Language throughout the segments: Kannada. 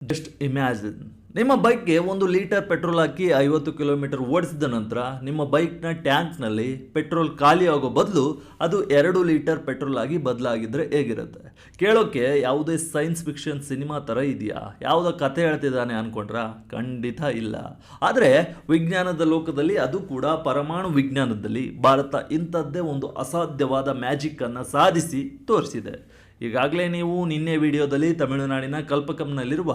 ಜಸ್ಟ್ ಇಮ್ಯಾಜಿನ್, ನಿಮ್ಮ ಬೈಕ್ಗೆ 1 ಲೀಟರ್ ಪೆಟ್ರೋಲ್ ಹಾಕಿ 50 ಕಿಲೋಮೀಟರ್ ಓಡಿಸಿದ ನಂತರ ನಿಮ್ಮ ಬೈಕ್ನ ಟ್ಯಾಂಕ್ನಲ್ಲಿ ಪೆಟ್ರೋಲ್ ಖಾಲಿ ಆಗೋ ಬದಲು ಅದು 2 ಲೀಟರ್ ಪೆಟ್ರೋಲ್ ಆಗಿ ಬದಲಾಗಿದ್ರೆ ಹೇಗಿರುತ್ತೆ? ಕೇಳೋಕೆ ಯಾವುದೇ ಸೈನ್ಸ್ ಫಿಕ್ಷನ್ ಸಿನಿಮಾ ಥರ ಇದೆಯಾ? ಯಾವುದೋ ಕತೆ ಹೇಳ್ತಿದ್ದಾನೆ ಅನ್ಕೊಂಡ್ರ? ಖಂಡಿತ ಇಲ್ಲ. ಆದರೆ ವಿಜ್ಞಾನದ ಲೋಕದಲ್ಲಿ, ಅದು ಕೂಡ ಪರಮಾಣು ವಿಜ್ಞಾನದಲ್ಲಿ ಭಾರತ ಇಂಥದ್ದೇ ಒಂದು ಅಸಾಧ್ಯವಾದ ಮ್ಯಾಜಿಕ್ಕನ್ನು ಸಾಧಿಸಿ ತೋರಿಸಿದೆ. ಈಗಾಗಲೇ ನೀವು ನಿನ್ನೆ ವಿಡಿಯೋದಲ್ಲಿ ತಮಿಳುನಾಡಿನ ಕಲ್ಪಕಂನಲ್ಲಿರುವ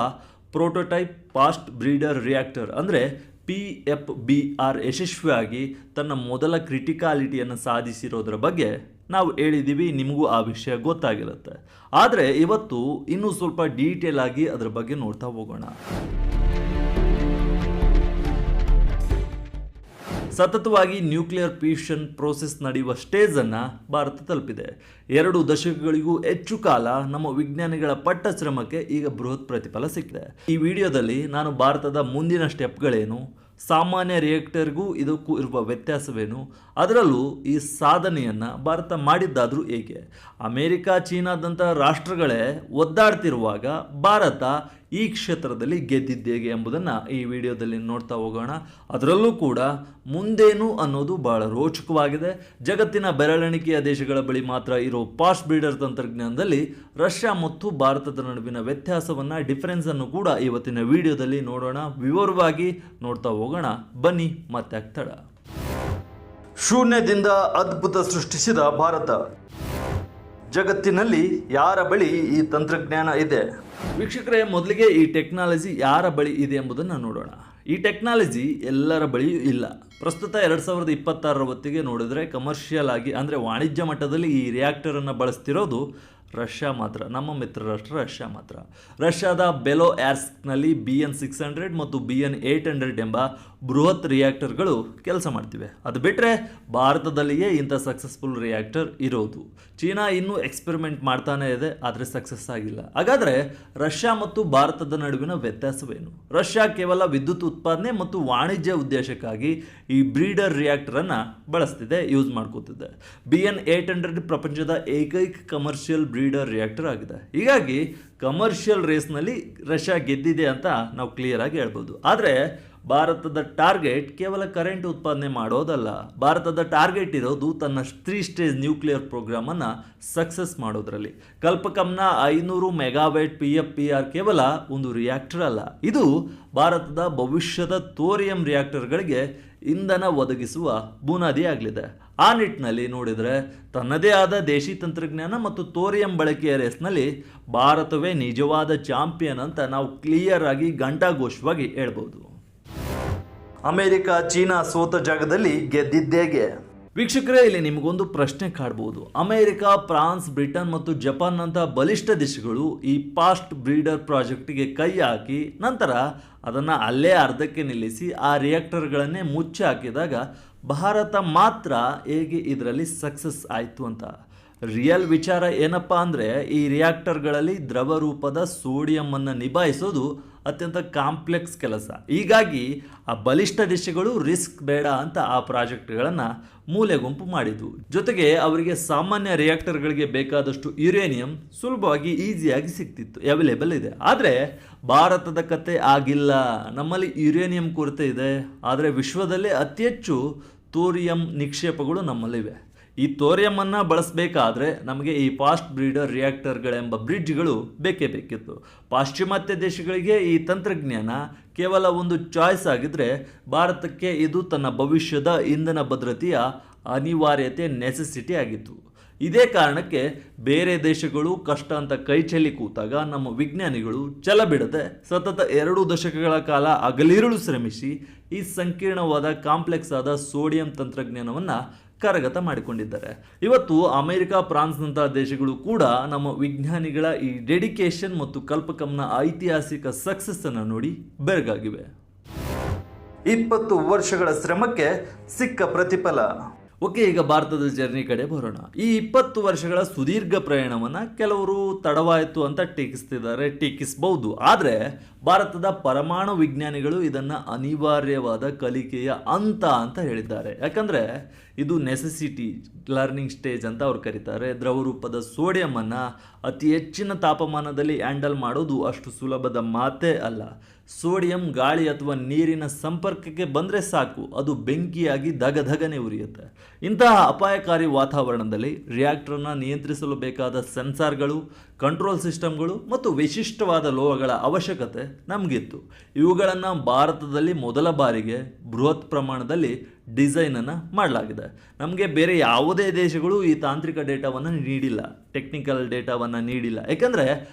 ಪ್ರೋಟೋಟೈಪ್ ಫಾಸ್ಟ್ ಬ್ರೀಡರ್ ರಿಯಾಕ್ಟರ್ ಅಂದರೆ PFBR ಯಶಸ್ವಿಯಾಗಿ ತನ್ನ ಮೊದಲ ಕ್ರಿಟಿಕಾಲಿಟಿಯನ್ನು ಸಾಧಿಸಿರೋದ್ರ ಬಗ್ಗೆ ನಾವು ಹೇಳಿದ್ದೀವಿ. ನಿಮಗೂ ಆ ವಿಷಯ ಗೊತ್ತಾಗಿರುತ್ತೆ. ಆದರೆ ಇವತ್ತು ಇನ್ನೂ ಸ್ವಲ್ಪ ಡೀಟೇಲ್ ಆಗಿ ಅದರ ಬಗ್ಗೆ ನೋಡ್ತಾ ಹೋಗೋಣ. ಸತತವಾಗಿ ನ್ಯೂಕ್ಲಿಯರ್ ಫ್ಯೂಷನ್ ಪ್ರೋಸೆಸ್ ನಡೆಯುವ ಸ್ಟೇಜನ್ನು ಭಾರತ ತಲುಪಿದೆ. 2 ದಶಕಗಳಿಗೂ ಹೆಚ್ಚು ಕಾಲ ನಮ್ಮ ವಿಜ್ಞಾನಿಗಳ ಪಟ್ಟ ಶ್ರಮಕ್ಕೆ ಈಗ ಬೃಹತ್ ಪ್ರತಿಫಲ ಸಿಕ್ಕಿದೆ. ಈ ವಿಡಿಯೋದಲ್ಲಿ ನಾನು ಭಾರತದ ಮುಂದಿನ ಸ್ಟೆಪ್ಗಳೇನು, ಸಾಮಾನ್ಯ ರಿಯಾಕ್ಟರ್ಗೂ ಇದಕ್ಕೂ ಇರುವ ವ್ಯತ್ಯಾಸವೇನು, ಅದರಲ್ಲೂ ಈ ಸಾಧನೆಯನ್ನು ಭಾರತ ಮಾಡಿದ್ದಾದರೂ ಏಕೆ, ಅಮೇರಿಕ ಚೀನಾದಂಥ ರಾಷ್ಟ್ರಗಳೇ ಒದ್ದಾಡ್ತಿರುವಾಗ ಭಾರತ ಈ ಕ್ಷೇತ್ರದಲ್ಲಿ ಗೆದ್ದಿದ್ದೇಗೆ ಎಂಬುದನ್ನು ಈ ವಿಡಿಯೋದಲ್ಲಿ ನೋಡ್ತಾ ಹೋಗೋಣ. ಅದರಲ್ಲೂ ಕೂಡ ಮುಂದೇನು ಅನ್ನೋದು ಬಹಳ ರೋಚಕವಾಗಿದೆ. ಜಗತ್ತಿನ ಬೆರಳೆಣಿಕೆಯ ದೇಶಗಳ ಬಳಿ ಮಾತ್ರ ಇರೋ ಫಾಸ್ಟ್ ಬ್ರೀಡರ್ ತಂತ್ರಜ್ಞಾನದಲ್ಲಿ ರಷ್ಯಾ ಮತ್ತು ಭಾರತದ ನಡುವಿನ ವ್ಯತ್ಯಾಸವನ್ನು, ಡಿಫರೆನ್ಸನ್ನು ಕೂಡ ಇವತ್ತಿನ ವಿಡಿಯೋದಲ್ಲಿ ನೋಡೋಣ. ವಿವರವಾಗಿ ನೋಡ್ತಾ ಹೋಗೋಣ. ಬನ್ನಿ, ಮತ್ತೆ ತಡ. ಶೂನ್ಯದಿಂದ ಅದ್ಭುತ ಸೃಷ್ಟಿಸಿದ ಭಾರತ. ಜಗತ್ತಿನಲ್ಲಿ ಯಾರ ಬಳಿ ಈ ತಂತ್ರಜ್ಞಾನ ಇದೆ? ವೀಕ್ಷಕರೇ, ಮೊದಲಿಗೆ ಈ ಟೆಕ್ನಾಲಜಿ ಯಾರ ಬಳಿ ಇದೆ ಎಂಬುದನ್ನು ನೋಡೋಣ. ಈ ಟೆಕ್ನಾಲಜಿ ಎಲ್ಲರ ಬಳಿಯೂ ಇಲ್ಲ. ಪ್ರಸ್ತುತ 2026 ಹೊತ್ತಿಗೆ ನೋಡಿದ್ರೆ ಕಮರ್ಷಿಯಲ್ ಆಗಿ, ಅಂದರೆ ವಾಣಿಜ್ಯ ಮಟ್ಟದಲ್ಲಿ ಈ ರಿಯಾಕ್ಟರನ್ನು ಬಳಸ್ತಿರೋದು ರಷ್ಯಾ ಮಾತ್ರ. ನಮ್ಮ ಮಿತ್ರ ರಾಷ್ಟ್ರ ರಷ್ಯಾ ಮಾತ್ರ. ರಷ್ಯಾದ ಬೆಲೋಯಾರ್ಸ್ಕ್ನಲ್ಲಿ BN600 ಮತ್ತು BN800 ಎಂಬ ಬೃಹತ್ ರಿಯಾಕ್ಟರ್ಗಳು ಕೆಲಸ ಮಾಡ್ತಿವೆ. ಅದು ಬಿಟ್ಟರೆ ಭಾರತದಲ್ಲಿಯೇ ಇಂಥ ಸಕ್ಸಸ್ಫುಲ್ ರಿಯಾಕ್ಟರ್ ಇರೋದು. ಚೀನಾ ಇನ್ನೂ ಎಕ್ಸ್ಪೆರಿಮೆಂಟ್ ಮಾಡ್ತಾನೆ ಇದೆ, ಆದರೆ ಸಕ್ಸಸ್ ಆಗಿಲ್ಲ. ಹಾಗಾದರೆ ರಷ್ಯಾ ಮತ್ತು ಭಾರತದ ನಡುವಿನ ವ್ಯತ್ಯಾಸವೇನು? ರಷ್ಯಾ ಕೇವಲ ವಿದ್ಯುತ್ ಉತ್ಪಾದನೆ ಮತ್ತು ವಾಣಿಜ್ಯ ಉದ್ದೇಶಕ್ಕಾಗಿ ಈ ಬ್ರೀಡರ್ ರಿಯಾಕ್ಟರನ್ನು ಬಳಸ್ತಿದೆ, ಯೂಸ್ ಮಾಡ್ಕೋತಿದೆ. BN800 ಪ್ರಪಂಚದ ಏಕೈಕ ಕಮರ್ಷಿಯಲ್ ಬ್ರೀಡರ್ ರಿಯಾಕ್ಟರ್ ಆಗಿದೆ. ಹೀಗಾಗಿ ಕಮರ್ಷಿಯಲ್ ರೇಸ್ನಲ್ಲಿ ರಷ್ಯಾ ಗೆದ್ದಿದೆ ಅಂತ ನಾವು ಕ್ಲಿಯರ್ ಆಗಿ ಹೇಳ್ಬೋದು. ಆದರೆ ಭಾರತದ ಟಾರ್ಗೆಟ್ ಕೇವಲ ಕರೆಂಟ್ ಉತ್ಪಾದನೆ ಮಾಡೋದಲ್ಲ. ಭಾರತದ ಟಾರ್ಗೆಟ್ ಇರೋದು ತನ್ನ 3 ಸ್ಟೇಜ್ ನ್ಯೂಕ್ಲಿಯರ್ ಪ್ರೋಗ್ರಾಮನ್ನು ಸಕ್ಸಸ್ ಮಾಡೋದ್ರಲ್ಲಿ. ಕಲ್ಪಕಂನ 500 ಮೆಗಾವ್ಯಾಟ್ PFBR ಕೇವಲ ಒಂದು ರಿಯಾಕ್ಟರ್ ಅಲ್ಲ, ಇದು ಭಾರತದ ಭವಿಷ್ಯದ ಥೋರಿಯಂ ರಿಯಾಕ್ಟರ್ಗಳಿಗೆ ಇಂಧನ ಒದಗಿಸುವ ಬುನಾದಿ ಆಗಲಿದೆ. ಆ ನಿಟ್ಟಿನಲ್ಲಿ ನೋಡಿದರೆ ತನ್ನದೇ ಆದ ದೇಶಿ ತಂತ್ರಜ್ಞಾನ ಮತ್ತು ಥೋರಿಯಂ ಬಳಕೆಯ ರೇಸ್ನಲ್ಲಿ ಭಾರತವೇ ನಿಜವಾದ ಚಾಂಪಿಯನ್ ಅಂತ ನಾವು ಕ್ಲಿಯರ್ ಆಗಿ ಘಂಟಾಘೋಷವಾಗಿ ಹೇಳ್ಬೋದು. ಅಮೆರಿಕ ಚೀನಾ ಸೋತ ಜಾಗದಲ್ಲಿ ಗೆದ್ದಿದ್ದೇಗೆ? ವೀಕ್ಷಕರೇ, ಇಲ್ಲಿ ನಿಮಗೊಂದು ಪ್ರಶ್ನೆ ಕಾಡ್ಬೋದು. ಅಮೆರಿಕ, ಫ್ರಾನ್ಸ್, ಬ್ರಿಟನ್ ಮತ್ತು ಜಪಾನ್ ನಂತಹ ಬಲಿಷ್ಠ ದೇಶಗಳು ಈ ಫಾಸ್ಟ್ ಬ್ರೀಡರ್ ಪ್ರಾಜೆಕ್ಟ್ಗೆ ಕೈ ಹಾಕಿ ನಂತರ ಅದನ್ನು ಅಲ್ಲೇ ಅರ್ಧಕ್ಕೆ ನಿಲ್ಲಿಸಿ ಆ ರಿಯಾಕ್ಟರ್ಗಳನ್ನೇ ಮುಚ್ಚಿ ಹಾಕಿದಾಗ ಭಾರತ ಮಾತ್ರ ಹೇಗೆ ಇದರಲ್ಲಿ ಸಕ್ಸಸ್ ಆಯಿತು ಅಂತ. ರಿಯಲ್ ವಿಚಾರ ಏನಪ್ಪ ಅಂದರೆ, ಈ ರಿಯಾಕ್ಟರ್ಗಳಲ್ಲಿ ದ್ರವ ರೂಪದ ಸೋಡಿಯಮನ್ನು ನಿಭಾಯಿಸೋದು ಅತ್ಯಂತ ಕಾಂಪ್ಲೆಕ್ಸ್ ಕೆಲಸ. ಹೀಗಾಗಿ ಆ ಬಲಿಷ್ಠ ದೇಶಗಳು ರಿಸ್ಕ್ ಬೇಡ ಅಂತ ಆ ಪ್ರಾಜೆಕ್ಟ್ಗಳನ್ನು ಮೂಲೆ ಗುಂಪು ಮಾಡಿದ್ವು. ಜೊತೆಗೆ ಅವರಿಗೆ ಸಾಮಾನ್ಯ ರಿಯಾಕ್ಟರ್ಗಳಿಗೆ ಬೇಕಾದಷ್ಟು ಯುರೇನಿಯಂ ಸುಲಭವಾಗಿ ಈಸಿಯಾಗಿ ಸಿಗ್ತಿತ್ತು, ಅವೈಲೇಬಲ್ ಇದೆ. ಆದರೆ ಭಾರತದ ಕತೆ ಆಗಿಲ್ಲ. ನಮ್ಮಲ್ಲಿ ಯುರೇನಿಯಂ ಕೊರತೆ ಇದೆ, ಆದರೆ ವಿಶ್ವದಲ್ಲೇ ಅತಿ ಹೆಚ್ಚು ಥೋರಿಯಂ ನಿಕ್ಷೇಪಗಳು ನಮ್ಮಲ್ಲಿವೆ. ಈ ಥೋರಿಯಮನ್ನು ಬಳಸಬೇಕಾದ್ರೆ ನಮಗೆ ಈ ಫಾಸ್ಟ್ ಬ್ರೀಡರ್ ರಿಯಾಕ್ಟರ್ಗಳೆಂಬ ಬ್ರಿಡ್ಜ್ಗಳು ಬೇಕೇ ಬೇಕಿತ್ತು. ಪಾಶ್ಚಿಮಾತ್ಯ ದೇಶಗಳಿಗೆ ಈ ತಂತ್ರಜ್ಞಾನ ಕೇವಲ ಒಂದು ಚಾಯ್ಸ್ ಆಗಿದ್ದರೆ, ಭಾರತಕ್ಕೆ ಇದು ತನ್ನ ಭವಿಷ್ಯದ ಇಂಧನ ಭದ್ರತೆಯ ಅನಿವಾರ್ಯತೆ, ನೆಸೆಸಿಟಿ ಆಗಿತ್ತು. ಇದೇ ಕಾರಣಕ್ಕೆ ಬೇರೆ ದೇಶಗಳು ಕಷ್ಟ ಅಂತ ಕೈ ಚೆಲ್ಲಿ ಕೂತಾಗ ನಮ್ಮ ವಿಜ್ಞಾನಿಗಳು ಛಲ ಬಿಡದೆ ಸತತ 2 ದಶಕಗಳ ಕಾಲ ಹಗಲಿರುಳು ಶ್ರಮಿಸಿ ಈ ಸಂಕೀರ್ಣವಾದ ಕಾಂಪ್ಲೆಕ್ಸ್ ಆದ ಸೋಡಿಯಂ ತಂತ್ರಜ್ಞಾನವನ್ನು ಕರಗತ ಮಾಡಿಕೊಂಡಿದ್ದಾರೆ. ಇವತ್ತು ಅಮೆರಿಕ, ಫ್ರಾನ್ಸ್ನಂತಹ ದೇಶಗಳು ಕೂಡ ನಮ್ಮ ವಿಜ್ಞಾನಿಗಳ ಈ ಡೆಡಿಕೇಶನ್ ಮತ್ತು ಕಲ್ಪಕಂನ ಐತಿಹಾಸಿಕ ಸಕ್ಸಸ್ಸನ್ನು ನೋಡಿ ಬೆರಗಾಗಿವೆ. 20 ವರ್ಷಗಳ ಶ್ರಮಕ್ಕೆ ಸಿಕ್ಕ ಪ್ರತಿಫಲ. ಓಕೆ, ಈಗ ಭಾರತದ ಜರ್ನಿ ಕಡೆ ಬರೋಣ. ಈ 20 ವರ್ಷಗಳ ಸುದೀರ್ಘ ಪ್ರಯಾಣವನ್ನು ಕೆಲವರು ತಡವಾಯಿತು ಅಂತ ಟೀಕಿಸ್ತಿದ್ದಾರೆ, ಟೀಕಿಸಬಹುದು. ಆದರೆ ಭಾರತದ ಪರಮಾಣು ವಿಜ್ಞಾನಿಗಳು ಇದನ್ನು ಅನಿವಾರ್ಯವಾದ ಕಲಿಕೆಯ ಹಂತ ಅಂತ ಹೇಳಿದ್ದಾರೆ. ಯಾಕಂದರೆ ಇದು ನೆಸೆಸಿಟಿ ಲರ್ನಿಂಗ್ ಸ್ಟೇಜ್ ಅಂತ ಅವ್ರು ಕರೀತಾರೆ. ದ್ರವ ರೂಪದ ಸೋಡಿಯಮನ್ನು ಅತಿ ಹೆಚ್ಚಿನ ತಾಪಮಾನದಲ್ಲಿ ಹ್ಯಾಂಡಲ್ ಮಾಡೋದು ಅಷ್ಟು ಸುಲಭದ ಮಾತೇ ಅಲ್ಲ. ಸೋಡಿಯಂ ಗಾಳಿ ಅಥವಾ ನೀರಿನ ಸಂಪರ್ಕಕ್ಕೆ ಬಂದರೆ ಸಾಕು, ಅದು ಬೆಂಕಿಯಾಗಿ ಧಗಧಗನೆ ಉರಿಯುತ್ತೆ. ಇಂತಹ ಅಪಾಯಕಾರಿ ವಾತಾವರಣದಲ್ಲಿ ರಿಯಾಕ್ಟರ್ನ ನಿಯಂತ್ರಿಸಲು ಬೇಕಾದ ಸೆನ್ಸಾರ್ಗಳು, ಕಂಟ್ರೋಲ್ ಸಿಸ್ಟಮ್ಗಳು ಮತ್ತು ವಿಶಿಷ್ಟವಾದ ಲೋಹಗಳ ಅವಶ್ಯಕತೆ ನಮಗಿತ್ತು. ಇವುಗಳನ್ನು ಭಾರತದಲ್ಲಿ ಮೊದಲ ಬಾರಿಗೆ ಬೃಹತ್ ಪ್ರಮಾಣದಲ್ಲಿ ಡಿಸೈನನ್ನು ಮಾಡಲಾಗಿದೆ. ನಮಗೆ ಬೇರೆ ಯಾವುದೇ ದೇಶಗಳು ಈ ತಾಂತ್ರಿಕ ಡೇಟಾವನ್ನು ನೀಡಿಲ್ಲ, ಟೆಕ್ನಿಕಲ್ ಡೇಟಾವನ್ನು ನೀಡಿಲ್ಲ. ಯಾಕಂದರೆ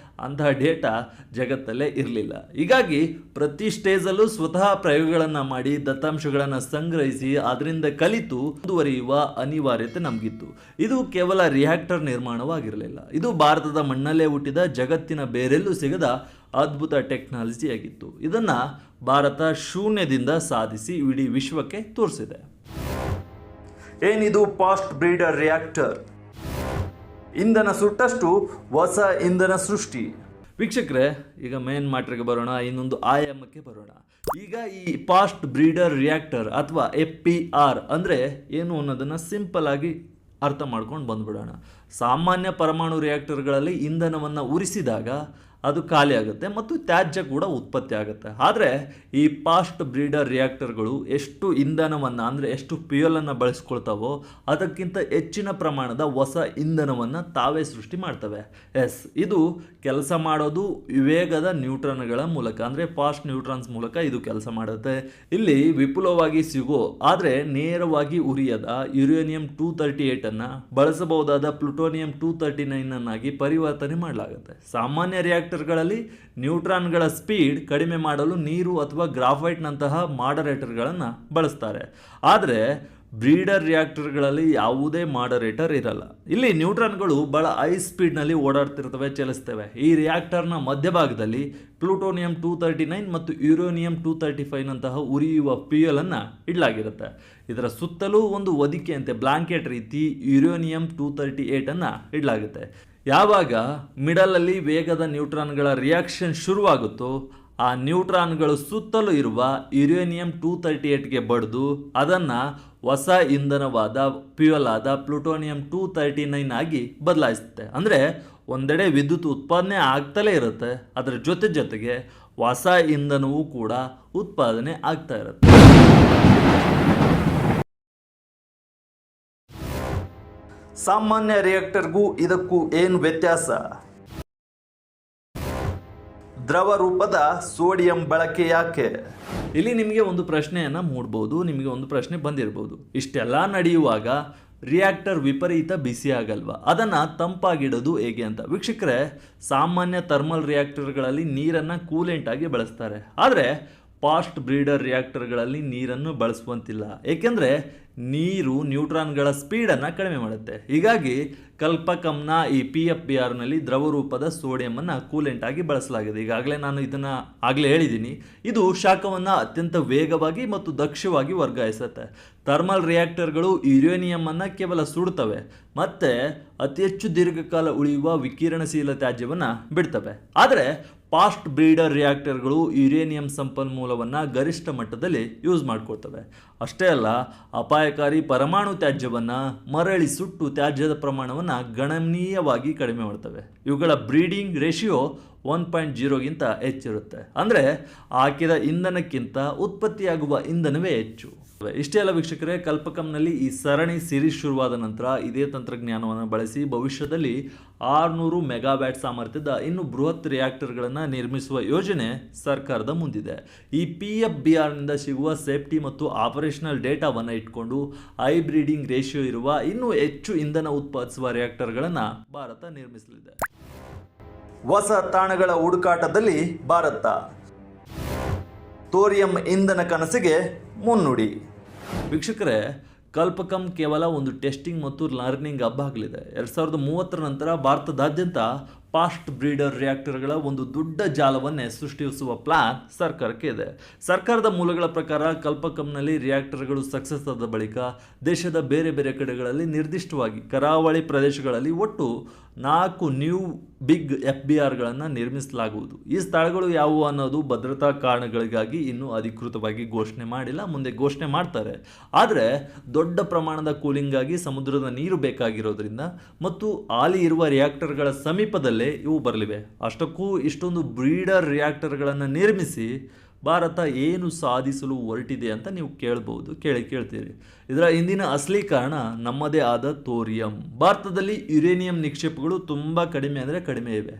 ಅಂತಹ ಡೇಟಾ ಜಗತ್ತಲ್ಲೇ ಇರಲಿಲ್ಲ. ಹೀಗಾಗಿ ಪ್ರತಿ ಸ್ಟೇಜಲ್ಲೂ ಸ್ವತಃ ಪ್ರಯೋಗಗಳನ್ನು ಮಾಡಿ ದತ್ತಾಂಶಗಳನ್ನು ಸಂಗ್ರಹಿಸಿ ಅದರಿಂದ ಕಲಿತು ಮುಂದುವರಿಯುವ ಅನಿವಾರ್ಯತೆ ನಮಗಿತ್ತು. ಇದು ಕೇವಲ ರಿಯಾಕ್ಟರ್ ನಿರ್ಮಾಣವಾಗಿರಲಿಲ್ಲ, ಇದು ಭಾರತದ ಮಣ್ಣಲ್ಲೇ ಹುಟ್ಟಿದ ಜಗತ್ತಿನ ಬೇರೆಲ್ಲೂ ಸಿಗದ ಅದ್ಭುತ ಟೆಕ್ನಾಲಜಿಯಾಗಿತ್ತು. ಇದನ್ನು ಭಾರತ ಶೂನ್ಯದಿಂದ ಸಾಧಿಸಿ ಇಡೀ ವಿಶ್ವಕ್ಕೆ ತೋರಿಸಿದೆ. ಏನಿದು ಫಾಸ್ಟ್ ಬ್ರೀಡರ್ ರಿಯಾಕ್ಟರ್? ಇಂಧನ ಸುಟ್ಟಷ್ಟು ಹೊಸ ಇಂಧನ ಸೃಷ್ಟಿ. ವೀಕ್ಷಕರೇ, ಈಗ ಮೇನ್ ಮ್ಯಾಟ್ರಿಗೆ ಬರೋಣ, ಇನ್ನೊಂದು ಆಯಾಮಕ್ಕೆ ಬರೋಣ. ಈಗ ಈ ಫಾಸ್ಟ್ ಬ್ರೀಡರ್ ರಿಯಾಕ್ಟರ್ ಅಥವಾ FBR ಅಂದರೆ ಏನು ಅನ್ನೋದನ್ನು ಸಿಂಪಲ್ ಆಗಿ ಅರ್ಥ ಮಾಡ್ಕೊಂಡು ಬಂದ್ಬಿಡೋಣ. ಸಾಮಾನ್ಯ ಪರಮಾಣು ರಿಯಾಕ್ಟರ್ಗಳಲ್ಲಿ ಇಂಧನವನ್ನು ಉರಿಸಿದಾಗ ಅದು ಖಾಲಿ ಆಗುತ್ತೆ ಮತ್ತು ತ್ಯಾಜ್ಯ ಕೂಡ ಉತ್ಪತ್ತಿ ಆಗುತ್ತೆ. ಆದರೆ ಈ ಫಾಸ್ಟ್ ಬ್ರೀಡರ್ ರಿಯಾಕ್ಟರ್ಗಳು ಎಷ್ಟು ಇಂಧನವನ್ನು ಅಂದರೆ ಎಷ್ಟು ಫ್ಯೂಯಲನ್ನು ಬಳಸ್ಕೊಳ್ತಾವೋ ಅದಕ್ಕಿಂತ ಹೆಚ್ಚಿನ ಪ್ರಮಾಣದ ಹೊಸ ಇಂಧನವನ್ನು ತಾವೇ ಸೃಷ್ಟಿ ಮಾಡ್ತವೆ. ಇದು ಕೆಲಸ ಮಾಡೋದು ವೇಗದ ನ್ಯೂಟ್ರಾನ್ಗಳ ಮೂಲಕ, ಅಂದರೆ ಫಾಸ್ಟ್ ನ್ಯೂಟ್ರಾನ್ಸ್ ಮೂಲಕ ಇದು ಕೆಲಸ ಮಾಡುತ್ತೆ. ಇಲ್ಲಿ ವಿಪುಲವಾಗಿ ಸಿಗೋ ಆದರೆ ನೇರವಾಗಿ ಉರಿಯದ ಯುರೇನಿಯಂ 238 ಬಳಸಬಹುದಾದ ಪ್ಲುಟೋನಿಯಂ 239 ಪರಿವರ್ತನೆ ಮಾಡಲಾಗುತ್ತೆ. ಸಾಮಾನ್ಯ ರಿಯಾಕ್ಟರ್ಗಳಲ್ಲಿ ನ್ಯೂಟ್ರಾನ್ಗಳ ಸ್ಪೀಡ್ ಕಡಿಮೆ ಮಾಡಲು ನೀರು ಅಥವಾ ಗ್ರಾಫೈಟ್ನಂತಹ ಮಾಡರೇಟರ್ಗಳನ್ನು ಬಳಸ್ತಾರೆ. ಆದರೆ ಬ್ರೀಡರ್ ರಿಯಾಕ್ಟರ್ಗಳಲ್ಲಿ ಯಾವುದೇ ಮಾಡರೇಟರ್ ಇರಲ್ಲ. ಇಲ್ಲಿ ನ್ಯೂಟ್ರಾನ್ಗಳು ಬಹಳ ಹೈ ಸ್ಪೀಡ್ನಲ್ಲಿ ಓಡಾಡ್ತಿರ್ತವೆ, ಚಲಿಸ್ತವೆ. ಈ ರಿಯಾಕ್ಟರ್ನ ಮಧ್ಯಭಾಗದಲ್ಲಿ ಪ್ಲೂಟೋನಿಯಂ 239 ಮತ್ತು ಯುರೇನಿಯಂ 235ನಂತಹ ಉರಿಯುವ ಫ್ಯೂಯಲನ್ನು ಇಡಲಾಗಿರುತ್ತೆ. ಇದರ ಸುತ್ತಲೂ ಒಂದು ಹೊದಿಕೆಯಂತೆ ಬ್ಲಾಂಕೆಟ್ ರೀತಿ ಯುರೇನಿಯಂ 238 ಇಡಲಾಗುತ್ತೆ. ಯಾವಾಗ ಮಿಡಲಲ್ಲಿ ವೇಗದ ನ್ಯೂಟ್ರಾನ್ಗಳ ರಿಯಾಕ್ಷನ್ ಶುರುವಾಗುತ್ತೋ ಆ ನ್ಯೂಟ್ರಾನ್ಗಳು ಸುತ್ತಲೂ ಇರುವ ಯುರೇನಿಯಂ 238ಗೆ ಬಡಿದು ಅದನ್ನು ಹೊಸ ಇಂಧನವಾದ ಫ್ಯೂಯಲ್ ಆದ ಪ್ಲುಟೋನಿಯಂ 239 ಆಗಿ ಬದಲಾಯಿಸುತ್ತೆ. ಅಂದರೆ ಒಂದೆಡೆ ವಿದ್ಯುತ್ ಉತ್ಪಾದನೆ ಆಗ್ತಲೇ ಇರುತ್ತೆ, ಅದರ ಜೊತೆಗೆ ಹೊಸ ಇಂಧನವೂ ಕೂಡ ಉತ್ಪಾದನೆ ಆಗ್ತಾ ಇರುತ್ತೆ. ಸಾಮಾನ್ಯ ರಿಯಾಕ್ಟರ್ಗೂ ಇದಕ್ಕೂ ಏನು ವ್ಯತ್ಯಾಸ? ದ್ರವ ರೂಪದ ಸೋಡಿಯಂ ಬಳಕೆ ಯಾಕೆ? ಇಲ್ಲಿ ನಿಮಗೆ ಒಂದು ಪ್ರಶ್ನೆಯನ್ನು ಮೂಡಬಹುದು, ನಿಮಗೆ ಒಂದು ಪ್ರಶ್ನೆ ಬಂದಿರಬಹುದು. ಇಷ್ಟೆಲ್ಲ ನಡೆಯುವಾಗ ರಿಯಾಕ್ಟರ್ ವಿಪರೀತ ಬಿಸಿ ಆಗಲ್ವಾ, ಅದನ್ನು ತಂಪಾಗಿಡೋದು ಹೇಗೆ ಅಂತ. ವೀಕ್ಷಕರೇ, ಸಾಮಾನ್ಯ ಥರ್ಮಲ್ ರಿಯಾಕ್ಟರ್ಗಳಲ್ಲಿ ನೀರನ್ನು ಕೂಲೆಂಟ್ ಆಗಿ ಬಳಸ್ತಾರೆ. ಆದರೆ ಫಾಸ್ಟ್ ಬ್ರೀಡರ್ ರಿಯಾಕ್ಟರ್ಗಳಲ್ಲಿ ನೀರನ್ನು ಬಳಸುವಂತಿಲ್ಲ, ಏಕೆಂದರೆ ನೀರು ನ್ಯೂಟ್ರಾನ್ಗಳ ಸ್ಪೀಡನ್ನು ಕಡಿಮೆ ಮಾಡುತ್ತೆ. ಹೀಗಾಗಿ ಕಲ್ಪಕಂನ ಈ PFBRನಲ್ಲಿ ದ್ರವ ರೂಪದ ಸೋಡಿಯಮನ್ನು ಕೂಲೆಂಟ್ ಆಗಿ ಬಳಸಲಾಗಿದೆ. ಈಗಾಗಲೇ ನಾನು ಇದನ್ನು ಆಗಲೇ ಹೇಳಿದ್ದೀನಿ. ಇದು ಶಾಖವನ್ನು ಅತ್ಯಂತ ವೇಗವಾಗಿ ಮತ್ತು ದಕ್ಷವಾಗಿ ವರ್ಗಾಯಿಸುತ್ತೆ. ಥರ್ಮಲ್ ರಿಯಾಕ್ಟರ್ಗಳು ಯುರೇನಿಯಮನ್ನು ಕೇವಲ ಸುಡುತ್ತವೆ ಮತ್ತು ಅತಿ ಹೆಚ್ಚು ದೀರ್ಘಕಾಲ ಉಳಿಯುವ ವಿಕಿರಣಶೀಲ ತ್ಯಾಜ್ಯವನ್ನು ಬಿಡ್ತವೆ. ಆದರೆ ಫಾಸ್ಟ್ ಬ್ರೀಡರ್ ರಿಯಾಕ್ಟರ್ಗಳು ಯುರೇನಿಯಂ ಸಂಪನ್ಮೂಲವನ್ನು ಗರಿಷ್ಠ ಮಟ್ಟದಲ್ಲಿ ಯೂಸ್ ಮಾಡ್ಕೊಳ್ತವೆ. ಅಷ್ಟೇ ಅಲ್ಲ, ಅಪಾಯಕಾರಿ ಪರಮಾಣು ತ್ಯಾಜ್ಯವನ್ನು ಮರಳಿ ಸುಟ್ಟು ತ್ಯಾಜ್ಯದ ಪ್ರಮಾಣವನ್ನು ಗಣನೀಯವಾಗಿ ಕಡಿಮೆ ಮಾಡ್ತವೆ. ಇವುಗಳ ಬ್ರೀಡಿಂಗ್ ರೇಷಿಯೋ 1.0ಗಿಂತ ಹೆಚ್ಚಿರುತ್ತೆ. ಅಂದರೆ ಹಾಕಿದ ಇಂಧನಕ್ಕಿಂತ ಉತ್ಪತ್ತಿಯಾಗುವ ಇಂಧನವೇ ಹೆಚ್ಚು. ಇಷ್ಟೇ ಅಲ್ಲ ವೀಕ್ಷಕರೇ, ಕಲ್ಪಕಂನಲ್ಲಿ ಈ ಸರಣಿ ಸಿರೀಸ್ ಶುರುವಾದ ನಂತರ ಇದೇ ತಂತ್ರಜ್ಞಾನವನ್ನು ಬಳಸಿ ಭವಿಷ್ಯದಲ್ಲಿ 600 ಮೆಗಾವ್ಯಾಟ್ ಸಾಮರ್ಥ್ಯದ ಇನ್ನು ಬೃಹತ್ ರಿಯಾಕ್ಟರ್ಗಳನ್ನು ನಿರ್ಮಿಸುವ ಯೋಜನೆ ಸರ್ಕಾರದ ಮುಂದಿದೆ. ಈ PFBRನಿಂದ ಸಿಗುವ ಸೇಫ್ಟಿ ಮತ್ತು ಆಪರೇಷನಲ್ ಡೇಟಾವನ್ನು ಇಟ್ಕೊಂಡು ಹೈ ಬ್ರೀಡಿಂಗ್ ರೇಷಿಯೋ ಇರುವ ಇನ್ನೂ ಹೆಚ್ಚು ಇಂಧನ ಉತ್ಪಾದಿಸುವ ರಿಯಾಕ್ಟರ್ಗಳನ್ನು ಭಾರತ ನಿರ್ಮಿಸಲಿದೆ. ಹೊಸ ತಾಣಗಳ ಹುಡುಕಾಟದಲ್ಲಿ ಭಾರತ. ಥೋರಿಯಂ ಇಂಧನ ಕನಸಿಗೆ ಮುನ್ನುಡಿ. ವೀಕ್ಷಕರೇ, ಕಲ್ಪಕಂ ಕೇವಲ ಒಂದು ಟೆಸ್ಟಿಂಗ್ ಮತ್ತು ಲರ್ನಿಂಗ್ ಹಬ್ ಆಗಲಿದೆ. 2030 ನಂತರ ಭಾರತದಾದ್ಯಂತ ಫಾಸ್ಟ್ ಬ್ರೀಡರ್ ರಿಯಾಕ್ಟರ್ಗಳ ಒಂದು ದೊಡ್ಡ ಜಾಲವನ್ನೇ ಸೃಷ್ಟಿಸುವ ಪ್ಲಾನ್ ಸರ್ಕಾರಕ್ಕೆ ಇದೆ. ಸರ್ಕಾರದ ಮೂಲಗಳ ಪ್ರಕಾರ ಕಲ್ಪಕಂನಲ್ಲಿ ರಿಯಾಕ್ಟರ್ಗಳು ಸಕ್ಸಸ್ ಆದ ಬಳಿಕ ದೇಶದ ಬೇರೆ ಬೇರೆ ಕಡೆಗಳಲ್ಲಿ ನಿರ್ದಿಷ್ಟವಾಗಿ ಕರಾವಳಿ ಪ್ರದೇಶಗಳಲ್ಲಿ ಒಟ್ಟು 4 ನ್ಯೂ ಬಿಗ್ FBRಗಳನ್ನು ನಿರ್ಮಿಸಲಾಗುವುದು. ಈ ಸ್ಥಳಗಳು ಯಾವುವು ಅನ್ನೋದು ಭದ್ರತಾ ಕಾರಣಗಳಿಗಾಗಿ ಇನ್ನೂ ಅಧಿಕೃತವಾಗಿ ಘೋಷಣೆ ಮಾಡಿಲ್ಲ, ಮುಂದೆ ಘೋಷಣೆ ಮಾಡ್ತಾರೆ. ಆದರೆ ದೊಡ್ಡ ಪ್ರಮಾಣದ ಕೂಲಿಂಗಾಗಿ ಸಮುದ್ರದ ನೀರು ಬೇಕಾಗಿರೋದ್ರಿಂದ ಮತ್ತು ಹಾಲಿ ಇರುವ ರಿಯಾಕ್ಟರ್ಗಳ ಸಮೀಪದಲ್ಲೇ ಇವು ಬರಲಿವೆ. ಅಷ್ಟಕ್ಕೂ ಇಷ್ಟೊಂದು ಬ್ರೀಡರ್ ರಿಯಾಕ್ಟರ್ಗಳನ್ನು ನಿರ್ಮಿಸಿ ಭಾರತ ಏನು ಸಾಧಿಸಲು ಹೊರಟಿದೆ ಅಂತ ನೀವು ಕೇಳ್ತೀರಿ. ಇದರ ಹಿಂದಿನ ಅಸಲಿ ಕಾರಣ ನಮ್ಮದೇ ಆದ ಥೋರಿಯಂ. ಭಾರತದಲ್ಲಿ ಯುರೇನಿಯಂ ನಿಕ್ಷೇಪಗಳು ತುಂಬ ಕಡಿಮೆ ಅಂದರೆ ಕಡಿಮೆ ಇವೆ.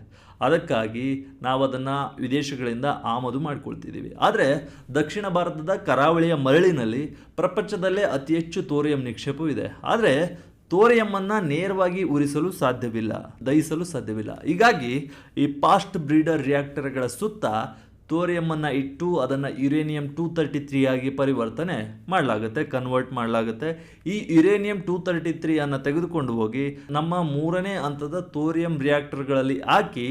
ಅದಕ್ಕಾಗಿ ನಾವು ಅದನ್ನು ವಿದೇಶಗಳಿಂದ ಆಮದು ಮಾಡ್ಕೊಳ್ತಿದ್ದೀವಿ. ಆದರೆ ದಕ್ಷಿಣ ಭಾರತದ ಕರಾವಳಿಯ ಮರಳಿನಲ್ಲಿ ಪ್ರಪಂಚದಲ್ಲೇ ಅತಿ ಹೆಚ್ಚು ಥೋರಿಯಂ ನಿಕ್ಷೇಪವಿದೆ. ಆದರೆ ಥೋರಿಯಮ್ಮನ್ನು ನೇರವಾಗಿ ಉರಿಸಲು ಸಾಧ್ಯವಿಲ್ಲ, ದಹಿಸಲು ಸಾಧ್ಯವಿಲ್ಲ. ಹೀಗಾಗಿ ಈ ಫಾಸ್ಟ್ ಬ್ರೀಡರ್ ರಿಯಾಕ್ಟರ್ಗಳ ಸುತ್ತ ಥೋರಿಯಮ್ಮನ್ನು ಇಟ್ಟು ಅದನ್ನು ಯುರೇನಿಯಂ 233 ಆಗಿ ಪರಿವರ್ತನೆ ಮಾಡಲಾಗುತ್ತೆ, ಕನ್ವರ್ಟ್ ಮಾಡಲಾಗುತ್ತೆ. ಈ ಯುರೇನಿಯಂ 233 ಅನ್ನು ತೆಗೆದುಕೊಂಡು ಹೋಗಿ ನಮ್ಮ 3ನೇ ಹಂತದ ಥೋರಿಯಂ ರಿಯಾಕ್ಟರ್ಗಳಲ್ಲಿ ಹಾಕಿ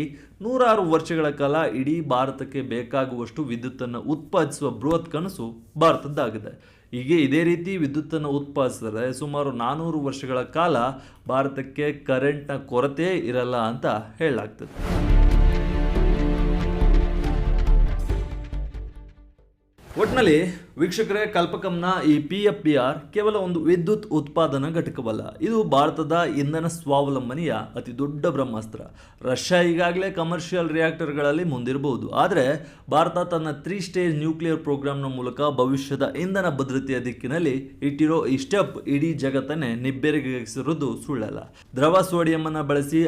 106 ವರ್ಷಗಳ ಕಾಲ ಇಡೀ ಭಾರತಕ್ಕೆ ಬೇಕಾಗುವಷ್ಟು ವಿದ್ಯುತ್ತನ್ನು ಉತ್ಪಾದಿಸುವ ಬೃಹತ್ ಕನಸು ಭಾರತದ್ದಾಗಿದೆ. ಹೀಗೆ ಇದೇ ರೀತಿ ವಿದ್ಯುತ್ತನ್ನು ಉತ್ಪಾದಿಸಿದರೆ ಸುಮಾರು 400 ವರ್ಷಗಳ ಕಾಲ ಭಾರತಕ್ಕೆ ಕರೆಂಟ್ನ ಕೊರತೆ ಇರಲ್ಲ ಅಂತ ಹೇಳಲಾಗ್ತದೆ. ಒಟ್ಟಿನಲ್ಲಿ ವೀಕ್ಷಕರೇ, ಕಲ್ಪಕಂನ ಈ PFBR ಕೇವಲ ಒಂದು ವಿದ್ಯುತ್ ಉತ್ಪಾದನಾ ಘಟಕವಲ್ಲ, ಇದು ಭಾರತದ ಇಂಧನ ಸ್ವಾವಲಂಬನೆಯ ಅತಿ ದೊಡ್ಡ ಬ್ರಹ್ಮಾಸ್ತ್ರ. ರಷ್ಯಾ ಈಗಾಗಲೇ ಕಮರ್ಷಿಯಲ್ ರಿಯಾಕ್ಟರ್ಗಳಲ್ಲಿ ಮುಂದಿರಬಹುದು, ಆದರೆ ಭಾರತ ತನ್ನ 3 ಸ್ಟೇಜ್ ನ್ಯೂಕ್ಲಿಯರ್ ಪ್ರೋಗ್ರಾಂನ ಮೂಲಕ ಭವಿಷ್ಯದ ಇಂಧನ ಭದ್ರತೆಯ ದಿಕ್ಕಿನಲ್ಲಿ ಇಟ್ಟಿರೋ ಈ ಸ್ಟೆಪ್ ಇಡೀ ಜಗತ್ತನ್ನೇ ನಿಬ್ಬೆರಗಾಗಿಸಿರುವುದು ಸುಳ್ಳಲ್ಲ. ದ್ರವ ಸೋಡಿಯಂ ಅನ್ನು ಬಳಸಿ